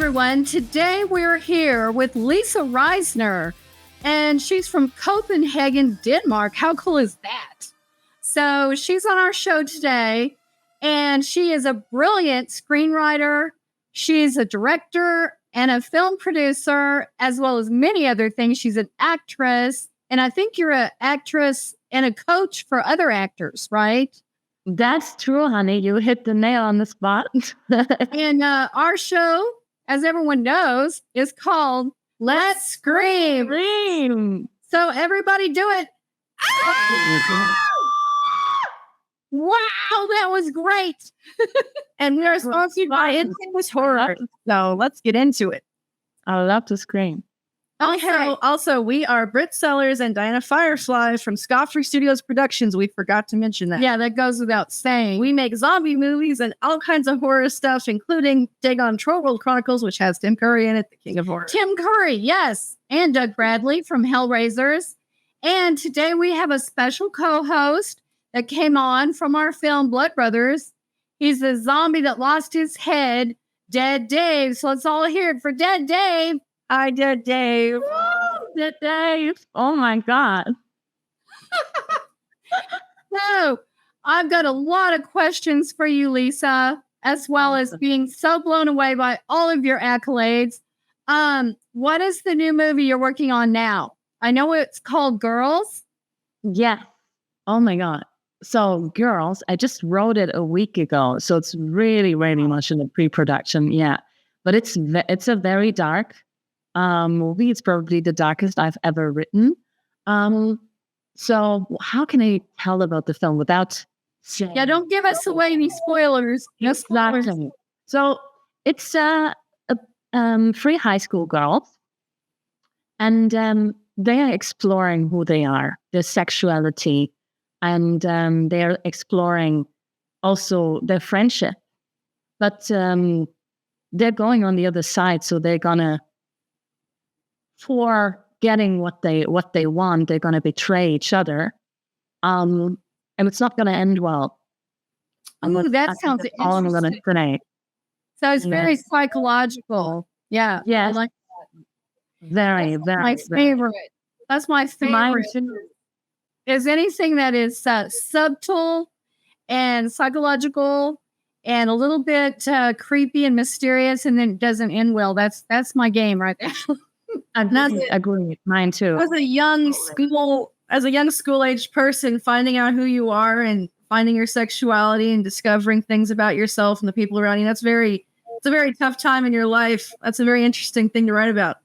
everyone. Today we're here with Lisa Riesner, and she's from Copenhagen, Denmark. How cool is that? So she's on our show today, and she is a brilliant screenwriter. She's a director and a film producer, as well as many other things. She's an actress, and I think you're an actress and a coach for other actors, right? That's true, honey. You hit the nail on the spot. And our show, as everyone knows, is called Let's Scream. Scream. So everybody do it. Wow, that was great. And we are sponsored by Insidious Horror. So let's get into it. I love to scream. Also, we are Brit Sellers and Diana Firefly from Scoffer Studios Productions. We forgot to mention that. Yeah, that goes without saying. We make zombie movies and all kinds of horror stuff, including Dagon Trollworld Chronicles, which has Tim Curry in it, the king of horror. Tim Curry, yes. And Doug Bradley from Hellraisers. And today we have a special co-host that came on from our film Blood Brothers. He's the zombie that lost his head, Dead Dave. So let's all hear it for Dead Dave. I did, Dave. Woo, Dead Dave. Oh my God. So I've got a lot of questions for you, Lisa, as well as being so blown away by all of your accolades. What is the new movie you're working on now? I know it's called Girls. Yeah. Oh my God. So Girls, I just wrote it a week ago. So it's really, really much in the pre-production. Yeah. But it's a very dark movie. It's probably the darkest I've ever written. So how can I tell about the film without saying? Yeah, don't give us away any spoilers. No spoilers. Exactly. So it's three high school girls, and they are exploring who they are, their sexuality, and they're exploring also their friendship. But they're going on the other side, so they're gonna, for getting what they want, they're gonna betray each other, and it's not gonna end well. That sounds interesting. All I'm gonna say. So it's very psychological. Yeah. Yes. I like that. Very. My favorite. That's my favorite. Is anything that is subtle and psychological and a little bit creepy and mysterious, and then doesn't end well. That's my game right there. I agree. Mine too. As a young school-aged person, finding out who you are and finding your sexuality and discovering things about yourself and the people around you, it's a very tough time in your life. That's a very interesting thing to write about.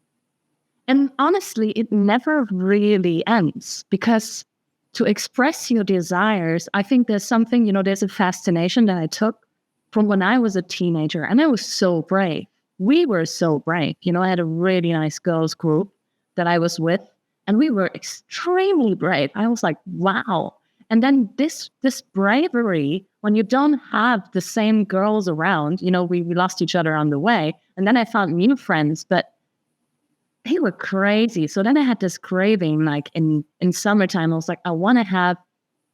And honestly, it never really ends, because to express your desires, I think there's something, there's a fascination that I took from when I was a teenager, and I was so brave. We were so brave. I had a really nice girls group that I was with, and we were extremely brave. I was like, wow. And then this bravery, when you don't have the same girls around, we lost each other on the way. And then I found new friends, but they were crazy. So then I had this craving, like in summertime, I was like, I want to have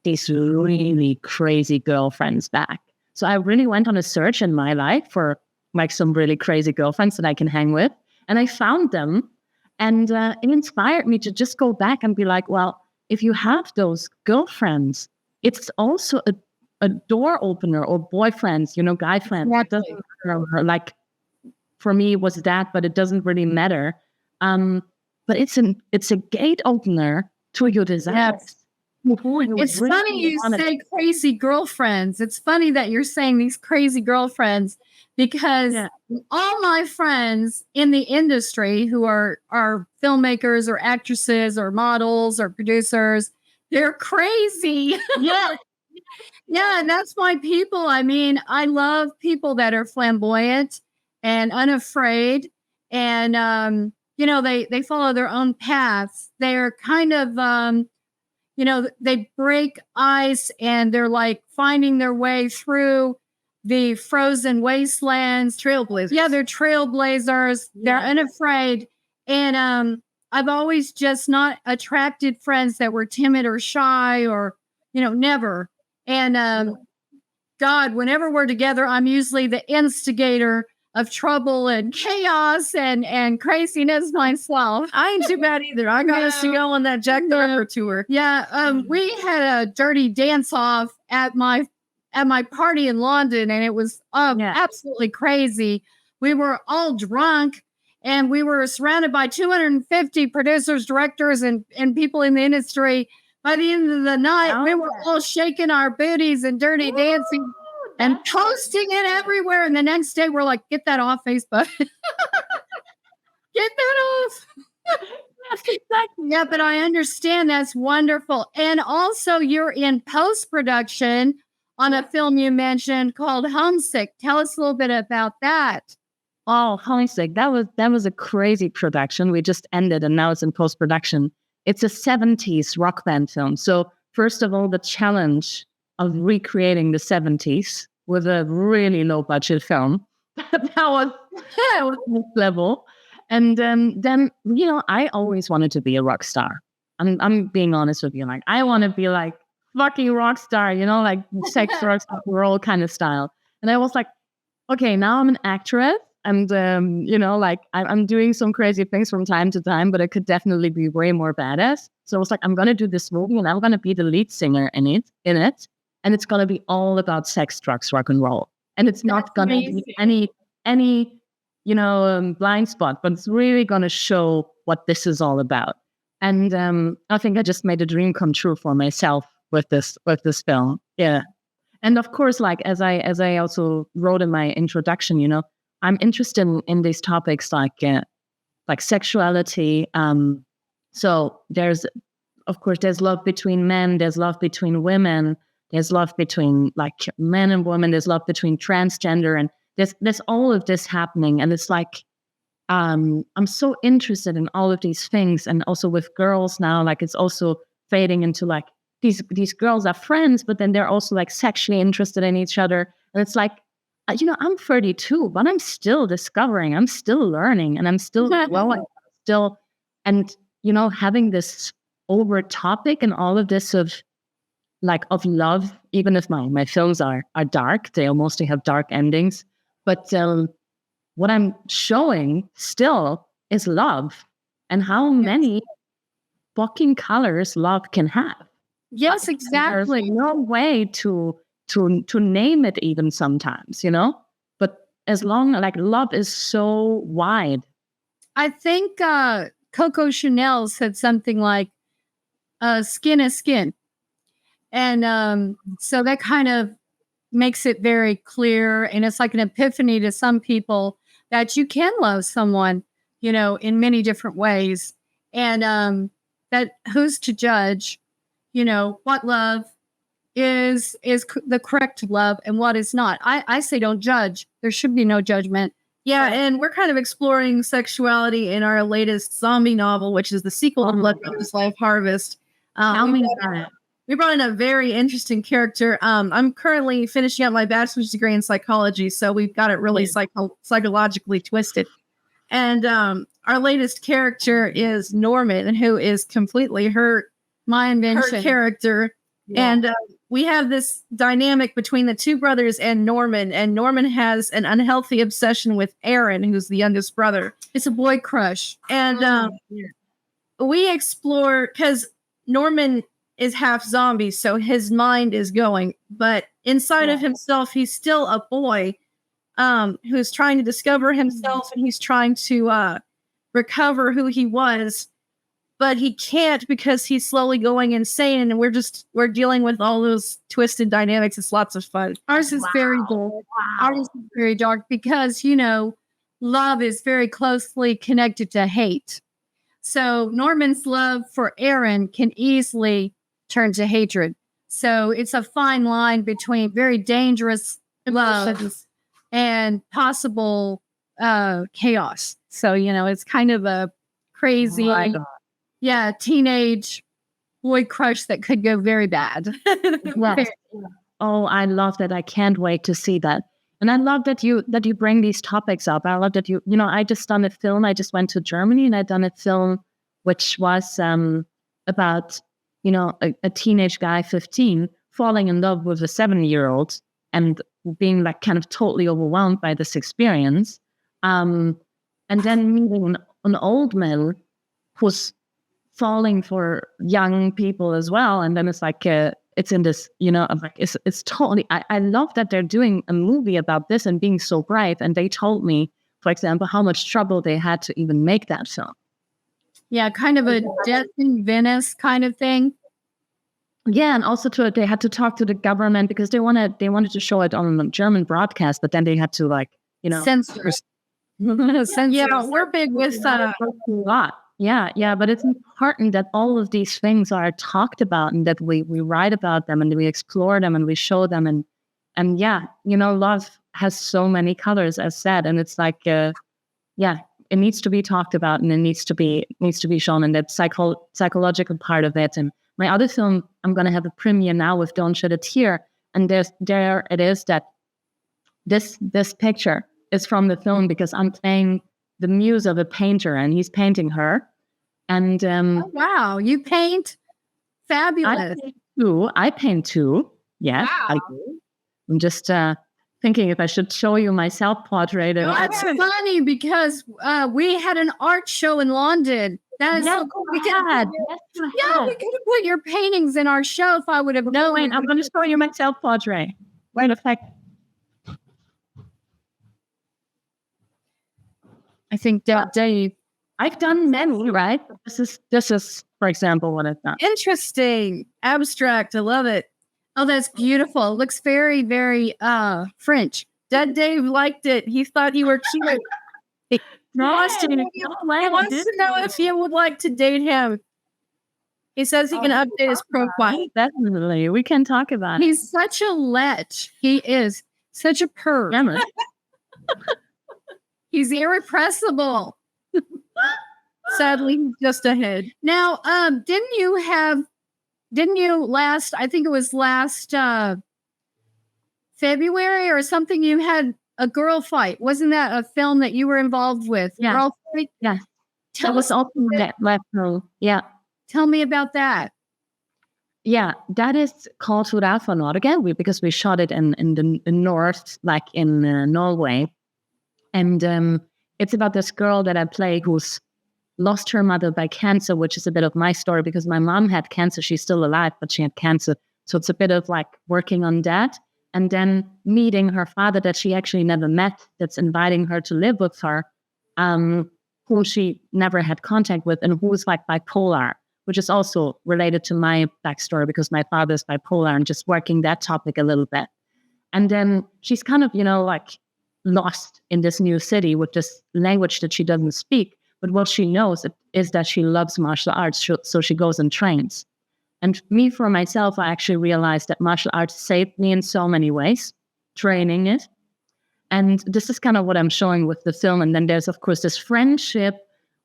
these really crazy girlfriends back. So I really went on a search in my life for like some really crazy girlfriends that I can hang with. And I found them, and it inspired me to just go back and be like, well, if you have those girlfriends, it's also a door opener, or boyfriends, guy friends. It doesn't matter. Like for me it was that, but it doesn't really matter. But it's a gate opener to your desires. Yes. It's funny you say crazy girlfriends. It's funny that you're saying these crazy girlfriends, because all my friends in the industry who are filmmakers or actresses or models or producers, they're crazy. Yeah. Yeah, and that's my people. I mean, I love people that are flamboyant and unafraid, and they follow their own paths. They're kind of they break ice, and they're like finding their way through the frozen wastelands. Trailblazers. Yeah, they're trailblazers. They're unafraid. And I've always just not attracted friends that were timid or shy, or, never. And God, whenever we're together, I'm usually the instigator of trouble and chaos and craziness myself. I ain't too bad either. I got us to go on that Jack the Ripper tour. Yeah, we had a dirty dance off at my party in London, and it was absolutely crazy. We were all drunk, and we were surrounded by 250 producers, directors, and people in the industry. By the end of the night, we were all shaking our booties and dirty dancing and posting it everywhere. And the next day, we're like, get that off Facebook. Get that off. Yes, exactly. Yeah, but I understand. That's wonderful. And also, you're in post-production on a film you mentioned called Homesick. Tell us a little bit about that. Oh, Homesick. That was a crazy production. We just ended and now it's in post-production. It's a 70s rock band film. So first of all, the challenge of recreating the 70s with a really low budget film. that was next level. And then, I always wanted to be a rock star. I'm being honest with you. Like, I want to be like fucking rock star, like sex, rock roll kind of style. And I was like, okay, now I'm an actress. And, I'm doing some crazy things from time to time, but I could definitely be way more badass. So I was like, I'm going to do this movie and I'm going to be the lead singer in it. And it's going to be all about sex, drugs, rock and roll. And it's not going to be any blind spot, but it's really going to show what this is all about. And I think I just made a dream come true for myself with this film. Yeah. And of course, like as I also wrote in my introduction, I'm interested in these topics like sexuality. So there's love between men, there's love between women, there's love between like men and women, there's love between transgender, and there's all of this happening. And it's like, I'm so interested in all of these things. And also with girls now, like it's also fading into like these girls are friends, but then they're also like sexually interested in each other. And it's like, I'm 32, but I'm still discovering, I'm still learning, and I'm still having this over topic and all of this of love, even if my films are dark, they mostly have dark endings. But what I'm showing still is love and how many fucking colors love can have. Yes, exactly. There's no way to name it even sometimes, but as long love is so wide. I think Coco Chanel said something like skin is skin. And so that kind of makes it very clear. And it's like an epiphany to some people that you can love someone, in many different ways. And that who's to judge, what love is the correct love and what is not. I say don't judge. There should be no judgment. Yeah, and we're kind of exploring sexuality in our latest zombie novel, which is the sequel to Blood Brothers Life Harvest. We brought in a very interesting character. I'm currently finishing up my bachelor's degree in psychology, so we've got it really psychologically twisted. And our latest character is Norman, who is completely my invention. Her character. Yeah. And we have this dynamic between the two brothers and Norman has an unhealthy obsession with Aaron, who's the youngest brother. It's a boy crush. And we explore, because Norman is half zombie, so his mind is going, but inside of himself, he's still a boy who's trying to discover himself, and he's trying to recover who he was. But he can't because he's slowly going insane, and we're dealing with all those twisted dynamics. It's lots of fun. Ours is very dark. Wow. Ours is very dark because, love is very closely connected to hate. So Norman's love for Aaron can easily turn to hatred. So it's a fine line between very dangerous love and possible chaos. So, it's kind of a crazy... Yeah, teenage boy crush that could go very bad. Yes. Oh, I love that. I can't wait to see that. And I love that you bring these topics up. I love that I just done a film. I just went to Germany and I done a film which was about, a teenage guy, 15, falling in love with a 7-year-old and being like kind of totally overwhelmed by this experience. And then meeting an old man who's falling for young people as well. And then it's like, it's in this, like it's totally, I love that they're doing a movie about this and being so bright. And they told me, for example, how much trouble they had to even make that film. Yeah, kind of a Death in Venice kind of thing. Yeah, and also they had to talk to the government because they wanted to show it on a German broadcast, but then they had to censors. Yeah, we're big with a lot. Yeah, but it's important that all of these things are talked about and that we write about them and we explore them and we show them and yeah, love has so many colors, as said, and it's like it needs to be talked about and it needs to be shown, and that psychological part of it. And my other film, I'm going to have a premiere now with Don't Shed a Tear, and there it is that this picture is from the film because I'm playing the muse of a painter and he's painting her. And oh, wow, you paint? Fabulous. I paint too. Yes, wow. I do. I'm just thinking if I should show you my self-portrait. That's funny because we had an art show in London. That is so cool. We could have put your paintings in our show if I would have. No, wait, I'm going to show you my self-portrait. Wait a sec. I think that Dave. I've done many, right? This is, for example, what I've done. Interesting. Abstract. I love it. Oh, that's beautiful. It looks very, very French. Dad Dave liked it. He thought you were cute. He wants to know if you would like to date him. He says he can update his profile. Definitely. We can talk about it. He's such a lech. He is such a perv. He's irrepressible. Sadly, he's just ahead. Now, didn't you last, I think it was last February or something, you had a girl fight. Wasn't that a film that you were involved with? Yeah. Girl fight? Yeah. That was also that left role. Yeah. Tell me about that. Yeah, that is called Hurra for Norge because we shot it in the north, like in Norway. And it's about this girl that I play who's lost her mother by cancer, which is a bit of my story because my mom had cancer. She's still alive, but she had cancer. So it's a bit of like working on that. And then meeting her father that she actually never met, that's inviting her to live with her, whom she never had contact with, and who's like bipolar, which is also related to my backstory because my father is bipolar, and just working that topic a little bit. And then she's kind of, like lost in this new city with this language that she doesn't speak. But what she knows is that she loves martial arts, so she goes and trains. And me, for myself, I actually realized that martial arts saved me in so many ways, training it. And this is kind of what I'm showing with the film. And then there's, of course, this friendship,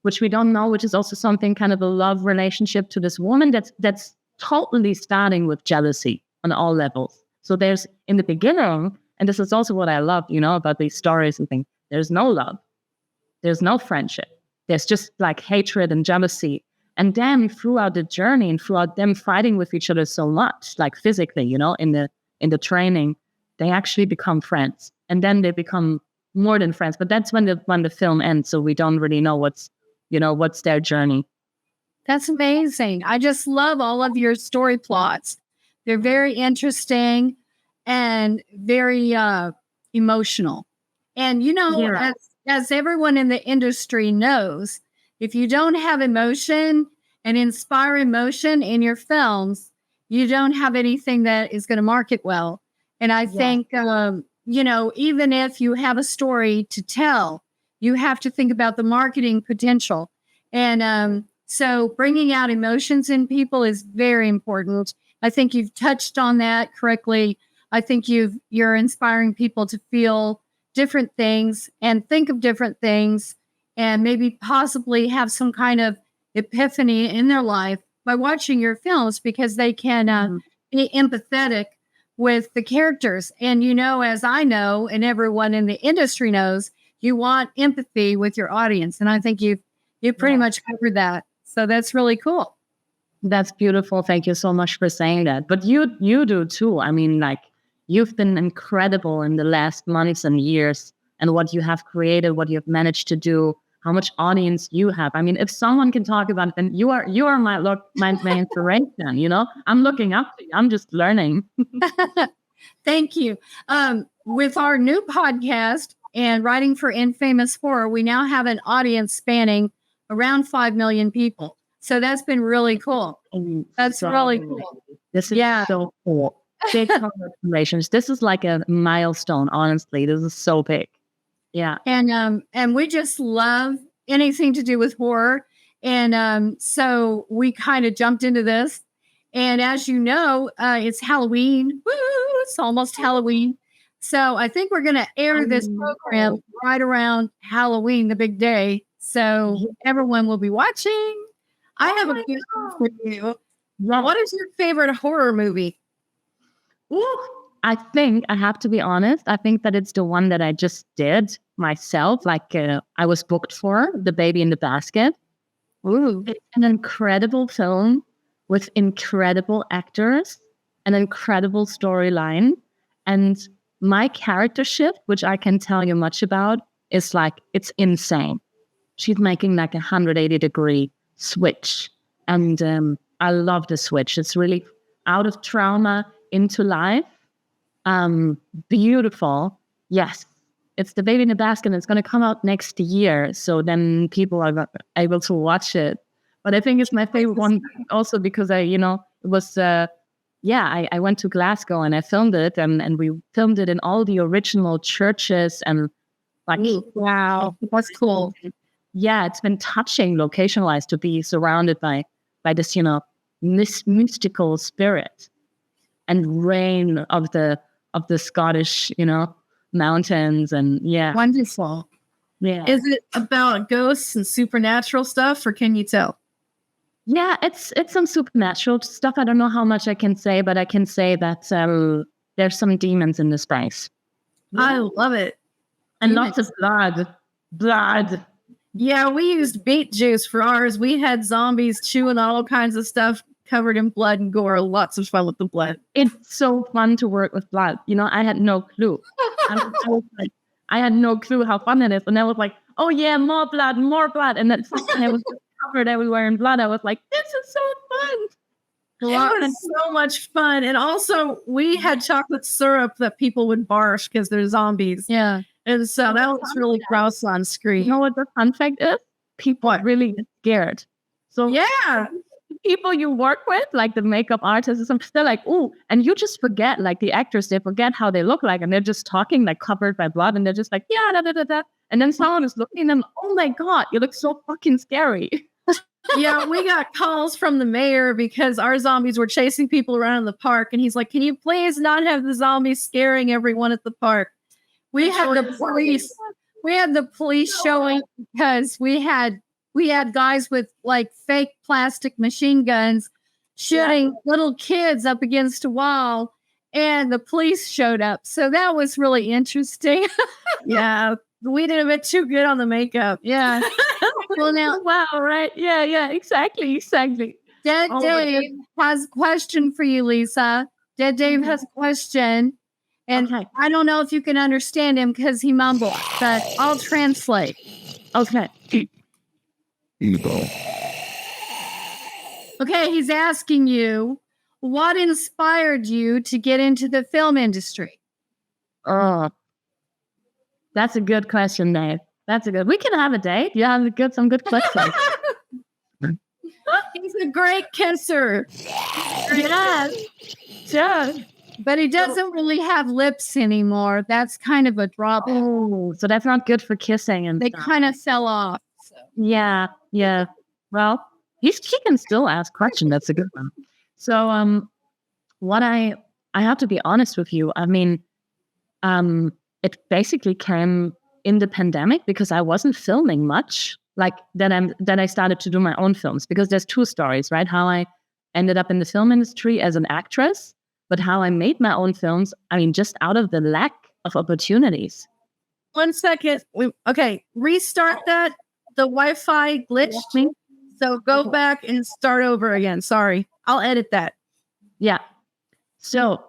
which we don't know, which is also something kind of a love relationship to this woman that's totally starting with jealousy on all levels. So there's, in the beginning, and this is also what I love, about these stories and things, there's no love. There's no friendship. There's just like hatred and jealousy. And then throughout the journey and throughout them fighting with each other so much, like physically, in the training, they actually become friends. And then they become more than friends. But that's when the film ends. So we don't really know what's their journey. That's amazing. I just love all of your story plots. They're very interesting and very emotional. And, as everyone in the industry knows, if you don't have emotion and inspire emotion in your films, you don't have anything that is going to market well. And I think, even if you have a story to tell, you have to think about the marketing potential. And so bringing out emotions in people is very important. I think you've touched on that correctly. I think you're inspiring people to feel different things and think of different things and maybe possibly have some kind of epiphany in their life by watching your films because they can be empathetic with the characters. And, as I know, and everyone in the industry knows, you want empathy with your audience. And I think you've pretty much covered that. So that's really cool. That's beautiful. Thank you so much for saying that. But you do too. I mean, like, you've been incredible in the last months and years, and what you have created, what you have managed to do, how much audience you have. I mean, if someone can talk about it, then you are my inspiration. You know, I'm looking up to you. I'm just learning. Thank you. With our new podcast and writing for Infamous Horror, we now have an audience spanning around 5 million people. So that's been really cool. That's really cool. This is so cool. Big congratulations. This is like a milestone, honestly. This is so big. Yeah. And we just love anything to do with horror. And so we kind of jumped into this. And as you know, it's Halloween. Woo! It's almost Halloween. So I think we're going to air this program right around Halloween, the big day. So everyone will be watching. I have a question for you. Yeah. What is your favorite horror movie? Ooh, I think I have to be honest. I think that it's the one that I just did myself. Like I was booked for, The Baby in the Basket. Ooh. It's an incredible film with incredible actors, an incredible storyline. And my character shift, which I can tell you much about, is like, it's insane. She's making like 180-degree switch. And I love the switch. It's really out of trauma into life. Beautiful. Yes. It's The Baby in the Basket, and it's going to come out next year. So then people are able to watch it. But I think it's my favorite one also because it was, I went to Glasgow and I filmed it and we filmed it in all the original churches and like, wow, that's cool. Yeah, it's been touching location-wise to be surrounded by this, mystical spirit and rain of the Scottish, mountains and yeah. Wonderful. Yeah. Is it about ghosts and supernatural stuff, or can you tell? Yeah, it's some supernatural stuff. I don't know how much I can say, but I can say that there's some demons in the space. I love it. And lots of blood. Yeah, we used beet juice for ours. We had zombies chewing on all kinds of stuff covered in blood and gore. Lots of fun with the blood. It's so fun to work with blood. I had no clue. I had no clue how fun it is. And I was like, oh yeah, more blood. And then I was covered everywhere in blood. I was like, this is so fun. It was so much fun. And also, we had chocolate syrup that people would barf because they're zombies. Yeah. And so that was really gross on screen. You know what the fun fact is? People really get scared. So yeah, people you work with, like the makeup artists or something, they're like, oh, and you just forget, like the actors, they forget how they look like, and they're just talking like covered by blood, and they're just like, yeah, da da da da. And then someone is looking at them, oh my God, you look so fucking scary. Yeah, we got calls from the mayor because our zombies were chasing people around in the park, and he's like, can you please not have the zombies scaring everyone at the park? We had the police showing because we had guys with like fake plastic machine guns shooting little kids up against a wall, and the police showed up. So that was really interesting. Yeah, we did a bit too good on the makeup. Yeah. Well, now, wow, right? Yeah, exactly. Dead Dave has a question for you, Lisa. Dead Dave has a question. And I don't know if you can understand him because he mumbles, but I'll translate. Okay. Evil. Okay, he's asking you, what inspired you to get into the film industry? Oh, that's a good question, Dave. We can have a date. You have some good questions. He's a great kisser. Yeah. But he doesn't really have lips anymore. That's kind of a drawback. Oh, so that's not good for kissing and they stuff. kind of fell off. So. Yeah. Well, he can still ask questions. That's a good one. So, what I have to be honest with you. I mean, it basically came in the pandemic because I wasn't filming much. Like then I started to do my own films because there's two stories, right? How I ended up in the film industry as an actress. But how I made my own films, I mean, just out of the lack of opportunities. 1 second. Restart that. The Wi-Fi glitched me. So go back and start over again. Sorry. I'll edit that. Yeah. So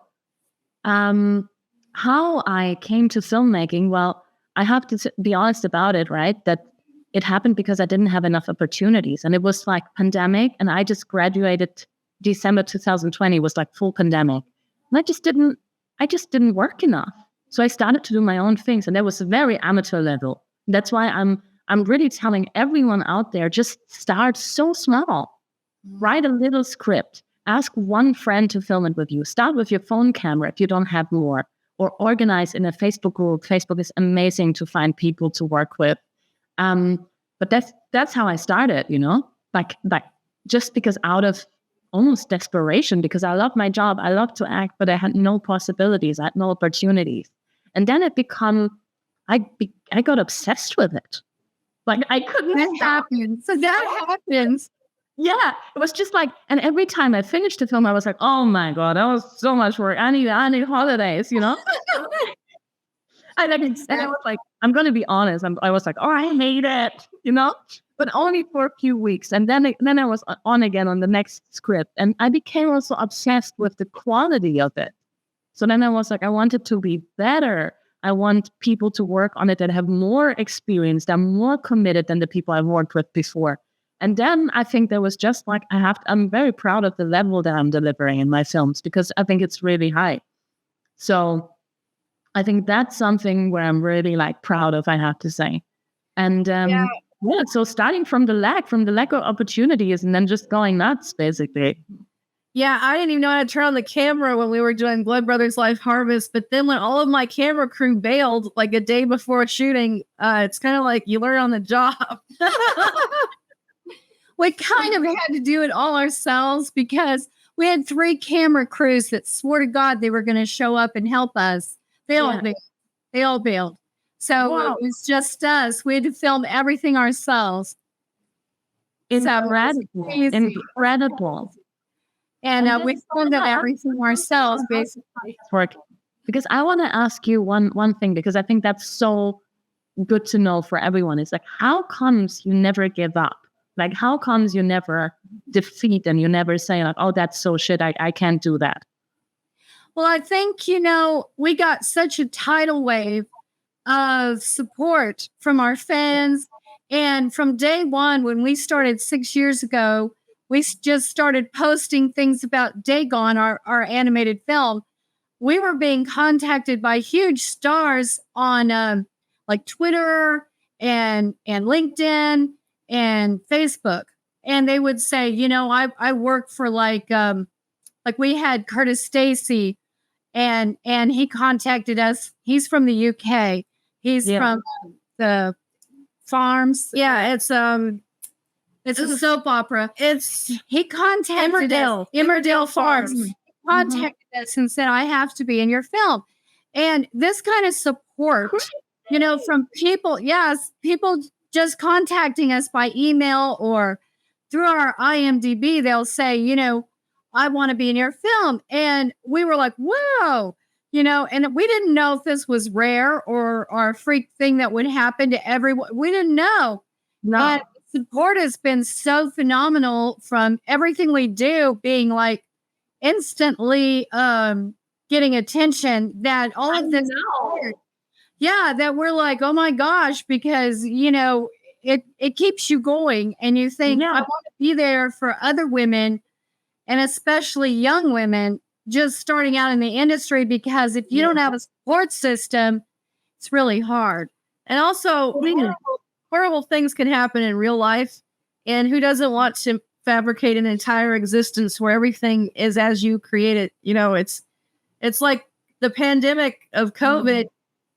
How I came to filmmaking, well, I have to be honest about it, right? That it happened because I didn't have enough opportunities. And it was like pandemic, and I just graduated December 2020, was like full pandemic. And I just didn't work enough. So I started to do my own things, and that was a very amateur level. That's why I'm really telling everyone out there, just start so small. Write a little script. Ask one friend to film it with you. Start with your phone camera if you don't have more. Or organize in a Facebook group. Facebook is amazing to find people to work with. But that's how I started, like just because out of almost desperation, because I love my job, I love to act, but I had no possibilities, I had no opportunities. And then I got obsessed with it. Like I couldn't That stop. happens. So that happens. Yeah, it was just like, and every time I finished the film, I was like, oh my God, that was so much work. I need holidays, And I was like, I'm going to be honest. I was like, oh, I hate it, but only for a few weeks. And then I was on again on the next script. And I became also obsessed with the quality of it. So then I was like, I want it to be better. I want people to work on it that have more experience, that are more committed than the people I've worked with before. And then I think there was just like, I'm very proud of the level that I'm delivering in my films, because I think it's really high. So I think that's something where I'm really like proud of, I have to say. And so starting from the lack of opportunities and then just going nuts, basically. Yeah, I didn't even know how to turn on the camera when we were doing Blood Brothers Life Harvest. But then when all of my camera crew bailed like a day before shooting, it's kind of like you learn on the job. We kind of had to do it all ourselves because we had 3 camera crews that swore to God they were going to show up and help us. They all bailed. So it was just us. We had to film everything ourselves. Incredible. Incredible. And we filmed everything ourselves, basically. Because I want to ask you one thing, because I think that's so good to know for everyone. It's like, how comes you never give up? Like, how comes you never defeat and you never say like, oh, that's so shit, I can't do that? Well, I think, we got such a tidal wave of support from our fans. And from day one, when we started 6 years ago, we just started posting things about Dagon, our animated film. We were being contacted by huge stars on like Twitter and LinkedIn and Facebook. And they would say, I work for like we had Curtis Stacy and he contacted us. He's from the UK. He's from the Farms. Yeah, it's a soap opera. He contacted Emmerdale Farms. He contacted us and said, I have to be in your film. And this kind of support, from people, people just contacting us by email or through our IMDB, they'll say, I want to be in your film. And we were like, whoa, and we didn't know if this was rare or a freak thing that would happen to everyone. We didn't know. No. But support has been so phenomenal from everything we do being like instantly getting attention that all of this that we're like, oh my gosh, because it keeps you going and you think I want to be there for other women and especially young women just starting out in the industry, because if you don't have a support system, it's really hard. And also horrible things can happen in real life, and who doesn't want to fabricate an entire existence where everything is as you create it? It's like the pandemic of COVID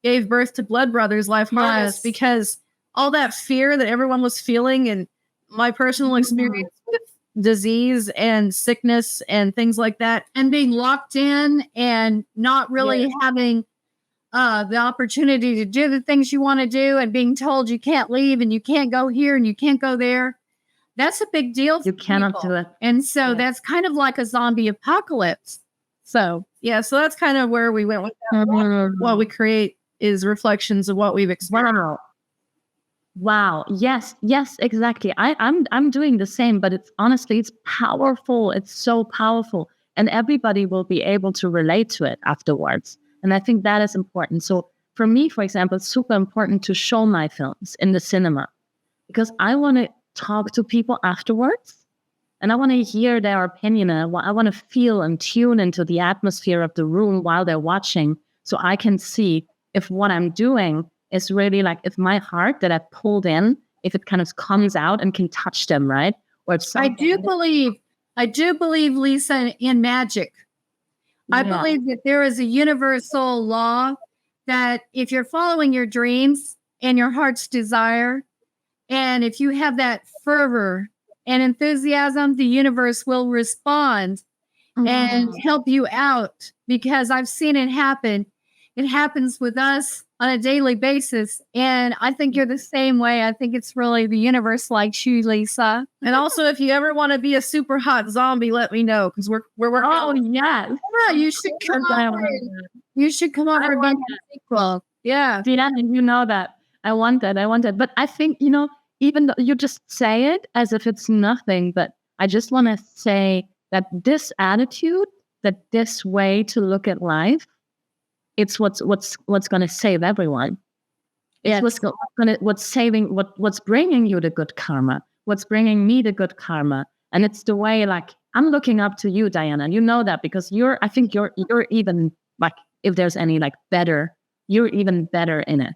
gave birth to Blood Brothers Life Harvest, because all that fear that everyone was feeling and my personal experience with disease and sickness and things like that, and being locked in and not really having the opportunity to do the things you want to do, and being told you can't leave and you can't go here and you can't go there. That's a big deal. You cannot do it. And so that's kind of like a zombie apocalypse. So so that's kind of where we went with that. What we create is reflections of what we've experienced. Wow. Yes, exactly. I'm doing the same, but it's honestly, it's powerful. It's so powerful. and everybody will be able to relate to it afterwards. And I think that is important. So for me, for example, it's super important to show my films in the cinema because I want to talk to people afterwards and I want to hear their opinion. I want to feel and tune into the atmosphere of the room while they're watching so I can see if what I'm doing is really like, if my heart that I pulled in, if it kind of comes out and can touch them, right? Or if I do believe, Lisa, in magic. I believe that there is a universal law that if you're following your dreams and your heart's desire, and if you have that fervor and enthusiasm, the universe will respond and help you out, because I've seen it happen. It happens with us on a daily basis. And I think you're the same way. I think it's really the universe likes you, Lisa. And also, if you ever want to be a super hot zombie, let me know, because we're working. Oh, yes. Yeah, you should come over. You should come over and be a sequel. Yeah. Yeah, you know that. I want that. But I think, even though you just say it as if it's nothing, but I just want to say that this attitude, that this way to look at life, it's what's going to save everyone. It's what's bringing you the good karma, what's bringing me the good karma. And it's the way, like, I'm looking up to you, Diana, and you know that because I think you're even, like, if there's any, like, better, you're even better in it.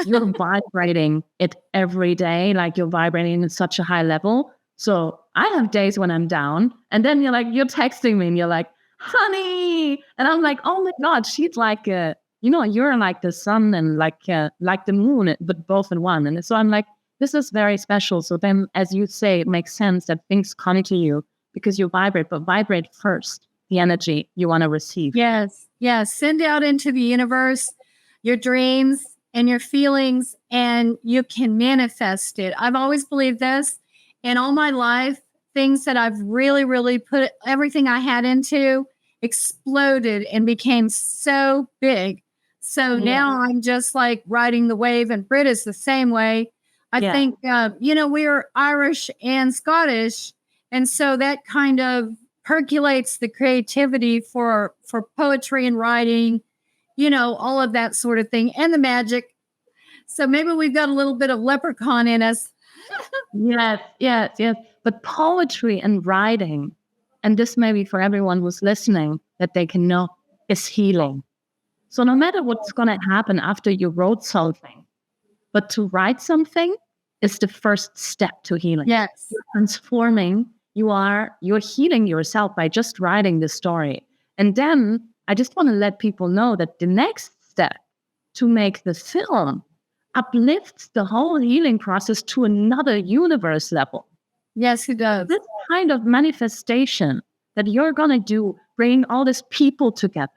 You're vibrating it every day, like you're vibrating at such a high level. So I have days when I'm down, and then you're texting me and you're like, honey, and I'm like, oh my God, she's like, you're like the sun and like the moon, but both in one. And so I'm like, this is very special. So then, as you say, it makes sense that things come to you because you vibrate, but vibrate first the energy you want to receive. Yes. Send out into the universe your dreams and your feelings, and you can manifest it. I've always believed this. And all my life, things that I've really, really put everything I had into exploded and became so big. So now I'm just like riding the wave, and Brit is the same way. I think, we're Irish and Scottish. And so that kind of percolates the creativity for poetry and writing, all of that sort of thing, and the magic. So maybe we've got a little bit of leprechaun in us. Yes. But poetry and writing, and this maybe for everyone who's listening, that they can know, is healing. So no matter what's going to happen after you wrote something, but to write something is the first step to healing. Yes. You're transforming. You're healing yourself by just writing the story. And then I just want to let people know that the next step to make the film uplifts the whole healing process to another universe level. Yes, it does. This kind of manifestation that you're going to do, bringing all these people together.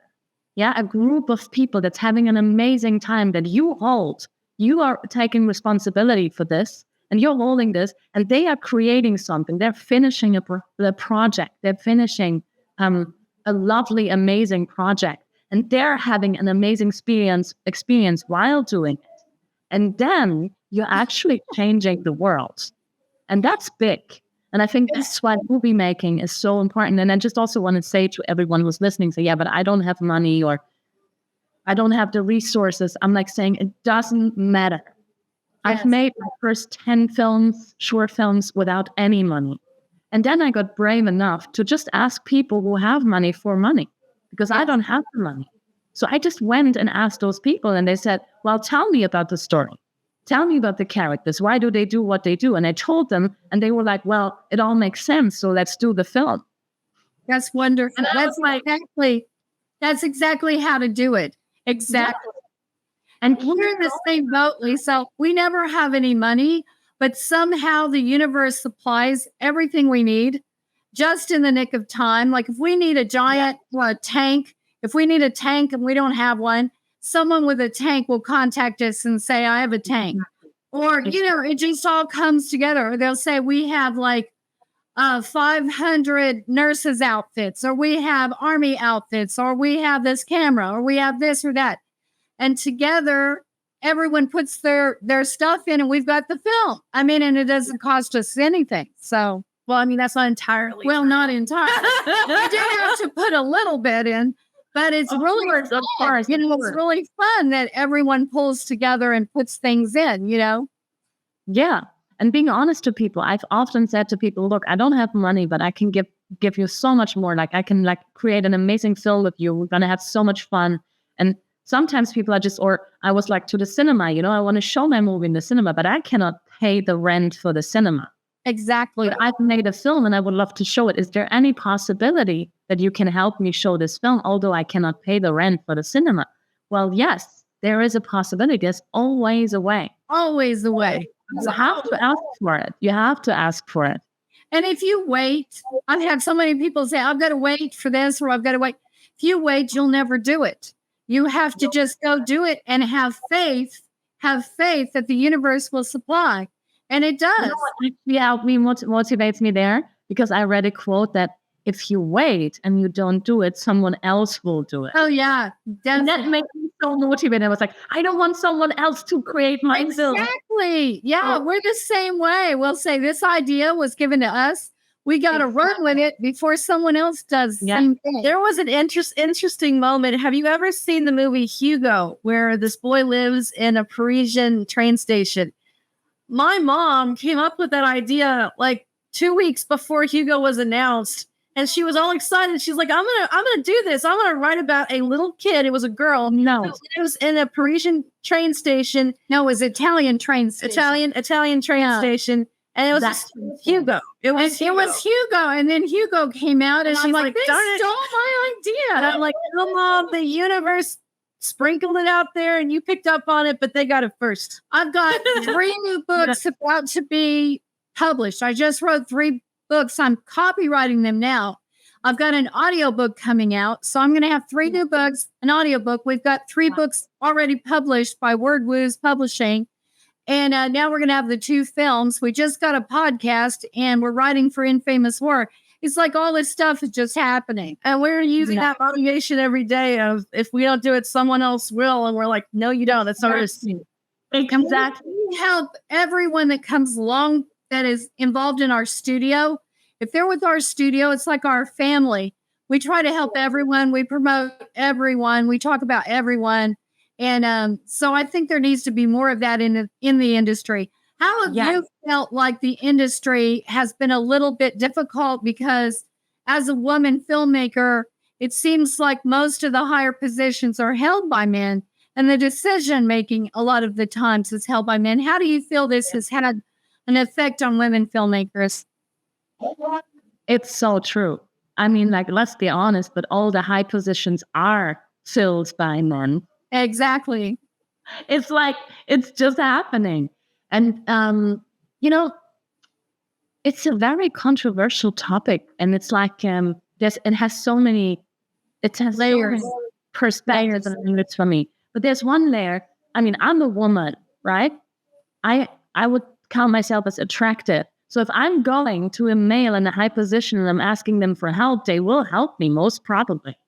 Yeah, a group of people that's having an amazing time that you hold. You are taking responsibility for this, and you're holding this, and they are creating something. They're finishing the project. They're finishing a lovely, amazing project, and they're having an amazing experience while doing it. And then you're actually changing the world. And that's big. And I think that's why movie making is so important. And I just also want to say to everyone who's listening, say, yeah, but I don't have money or I don't have the resources. I'm like saying, it doesn't matter. Yes. I've made my first 10 films, short films, without any money. And then I got brave enough to just ask people who have money for money because I don't have the money. So I just went and asked those people, and they said, well, tell me about the story. Tell me about the characters. Why do they do what they do? And I told them, and they were like, well, it all makes sense. So let's do the film. That's wonderful. That's exactly how to do it. Exactly. Yeah. And we're in the same boat, Lisa. We never have any money, but somehow the universe supplies everything we need just in the nick of time. Like if we need a giant tank, if we need a tank and we don't have one, someone with a tank will contact us and say, I have a tank. Or, it just all comes together. Or they'll say, we have like 500 nurses' outfits, or we have army outfits, or we have this camera, or we have this or that. And together, everyone puts their stuff in, and we've got the film. I mean, and it doesn't cost us anything. So, Well, I mean, that's not entirely. Well, true. not entirely. You do have to put a little bit in, but it's really of fun. course, You know, of it's course. really fun that everyone pulls together and puts things in, you know? Yeah. And being honest to people, I've often said to people, look, I don't have money, but I can give you so much more. Like I can create an amazing film with you. We're gonna have so much fun. And sometimes people are or I was like to the cinema, I want to show my movie in the cinema, but I cannot pay the rent for the cinema. Exactly. But I've made a film and I would love to show it. Is there any possibility that you can help me show this film, although I cannot pay the rent for the cinema? Well, yes, there is a possibility. There's always a way. Always the way. You have to ask for it. You have to ask for it. And if you wait, I've had so many people say, I've got to wait for this or I've got to wait. If you wait, you'll never do it. You have to just go do it and have faith that the universe will supply. And it does. You know what actually helped me, motivates me there? Because I read a quote that if you wait and you don't do it, someone else will do it. Oh, yeah. And that makes me so motivated. I was like, I don't want someone else to create my film. Exactly. Yeah, we're the same way. We'll say this idea was given to us. We got to run with it before someone else does the same thing. There was an interesting moment. Have you ever seen the movie Hugo, where this boy lives in a Parisian train station? My mom came up with that idea like 2 weeks before Hugo was announced. And she was all excited. She's like, I'm gonna do this. I'm gonna write about a little kid. It was a girl. No. It was in a Parisian train station. No, it was Italian train station. Italian train station. And it was Hugo. It was Hugo. And then Hugo came out and she's like, they darn it. stole my idea. And I'm like, come on, the universe sprinkled it out there and you picked up on it, but they got it first. I've got 3 new books about to be published. I just wrote 3 books. I'm copywriting them now. I've got an audiobook coming out. So I'm going to have 3 new books, an audiobook. We've got 3 books already published by Word Woos Publishing. And now we're going to have the 2 films. We just got a podcast and we're writing for Infamous War. It's like all this stuff is just happening. And we're using that motivation every day of if we don't do it, someone else will. And we're like, no, you don't. That's ours. Exactly. We help everyone that comes along that is involved in our studio. If they're with our studio, it's like our family. We try to help everyone. We promote everyone. We talk about everyone. And so I think there needs to be more of that in the industry. How have you felt like the industry has been a little bit difficult? Because as a woman filmmaker, it seems like most of the higher positions are held by men. And the decision making a lot of the times is held by men. How do you feel this has had an effect on women filmmakers? It's so true. I mean, let's be honest, but all the high positions are filled by men. Exactly. It's like, it's just happening. And, it's a very controversial topic. And it's like, it has so many layers, perspectives and limits for me. But there's one layer. I mean, I'm a woman, right? I would count myself as attractive. So if I'm going to a male in a high position and I'm asking them for help, they will help me, most probably.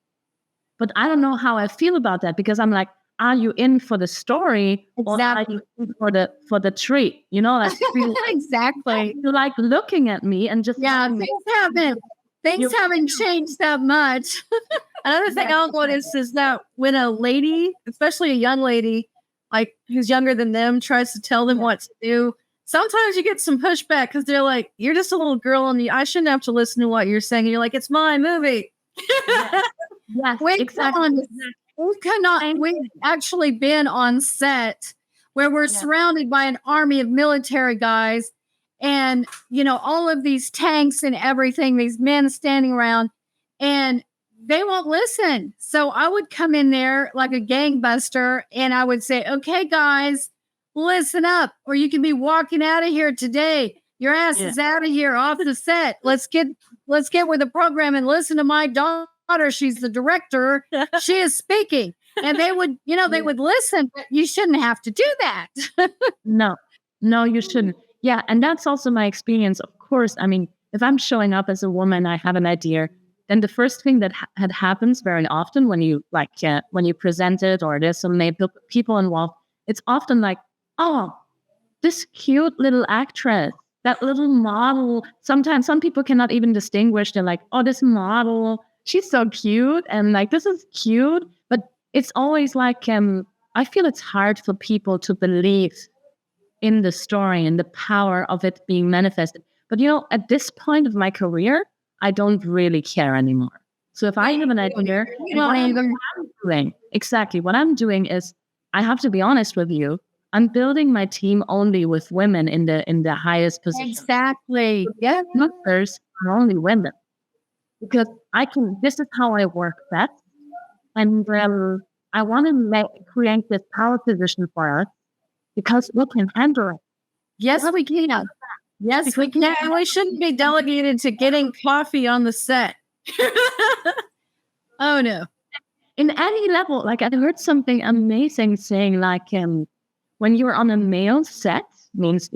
But I don't know how I feel about that because I'm like, are you in for the story or are you in for the treat? Exactly. You're like looking at me and just things haven't changed that much. Another thing I'll notice is that when a lady, especially a young lady, like who's younger than them, tries to tell them what to do, sometimes you get some pushback because they're like, "You're just a little girl, and I shouldn't have to listen to what you're saying." And you're like, "It's my movie." We've actually been on set where we're surrounded by an army of military guys and, all of these tanks and everything, these men standing around, and they won't listen. So I would come in there like a gangbuster and I would say, okay, guys, listen up, or you can be walking out of here today. Your ass is out of here off the set. Let's get with the program and listen to my daughter. She's the director. She is speaking. And they would, they would listen, but you shouldn't have to do that. No, you shouldn't. Yeah. And that's also my experience. Of course, I mean, if I'm showing up as a woman, I have an idea, then the first thing that happens very often when you when you present it or there's some people involved, it's often like, oh, this cute little actress, that little model. Sometimes some people cannot even distinguish. They're like, oh, this model, she's so cute. And like, this is cute. But it's always like, I feel it's hard for people to believe in the story and the power of it being manifested. But, at this point of my career, I don't really care anymore. So if I have an idea, what I'm doing is, I have to be honest with you, I'm building my team only with women in the highest position. Exactly. Yeah. Others are only women. Because this is how I work best. And I want to create this power position for us because we can handle it. Yes, we can. Yes, we can. And we shouldn't be delegated to getting coffee on the set. Oh, no. In any level, like I heard something amazing saying, like, when you're on a male set, means,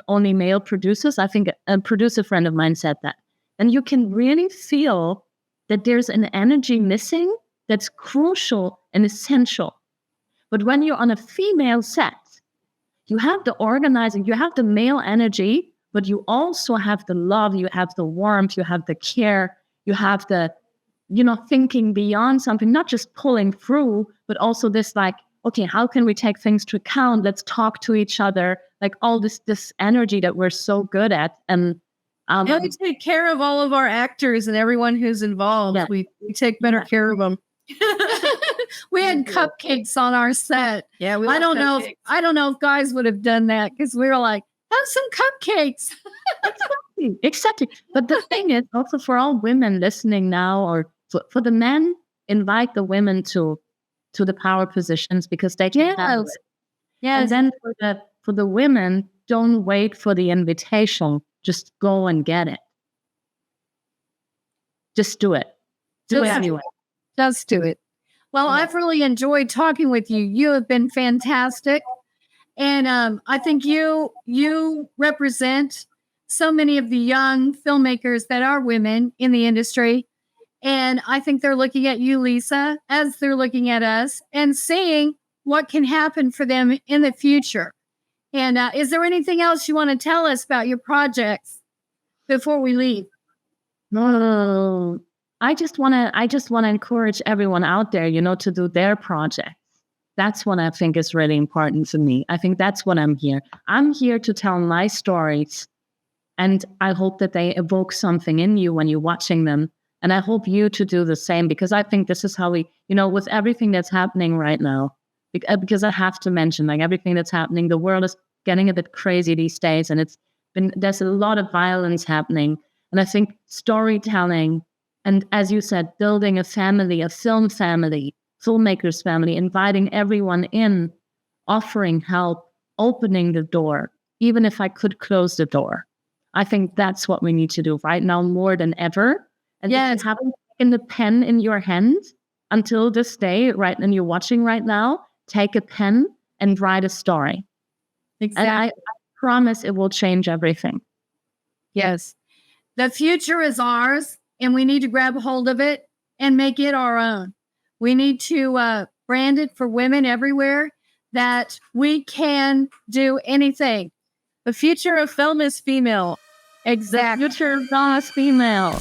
only male producers. I think a producer friend of mine said that. And you can really feel that there's an energy missing that's crucial and essential. But when you're on a female set, you have the organizing, you have the male energy, but you also have the love, you have the warmth, you have the care, you have the, thinking beyond something, not just pulling through, but also this like, okay, how can we take things to account? Let's talk to each other. Like all this energy that we're so good at. And we take care of all of our actors and everyone who's involved. Yeah. We take better care of them. We had cupcakes on our set. Yeah, I don't know if guys would have done that because we were like, have some cupcakes. Exactly. But the thing is, also for all women listening now, or for the men, invite the women to the power positions because they can handle it. Yes. And then for the women, don't wait for the invitation. Just go and get it. Just do it. Do it anyway. Just do it. Well, I've really enjoyed talking with you. You have been fantastic. And I think you represent so many of the young filmmakers that are women in the industry. And I think they're looking at you, Lisa, as they're looking at us and seeing what can happen for them in the future. And is there anything else you want to tell us about your projects before we leave? No. I just want to encourage everyone out there, to do their projects. That's what I think is really important for me. I think that's what I'm here. I'm here to tell my stories, and I hope that they evoke something in you when you're watching them. And I hope you to do the same, because I think this is how we, with everything that's happening right now, because I have to mention, like, everything that's happening, the world is getting a bit crazy these days, and there's a lot of violence happening. And I think storytelling, and as you said, building a family, a film family, filmmakers family, inviting everyone in, offering help, opening the door, even if I could close the door. I think that's what we need to do right now more than ever. And yes, having taken the pen in your hand until this day, right, and you're watching right now, take a pen and write a story. Exactly. And I promise it will change everything. Yes. The future is ours, and we need to grab hold of it and make it our own. We need to brand it for women everywhere that we can do anything. The future of film is female. Exactly. The future of film is female.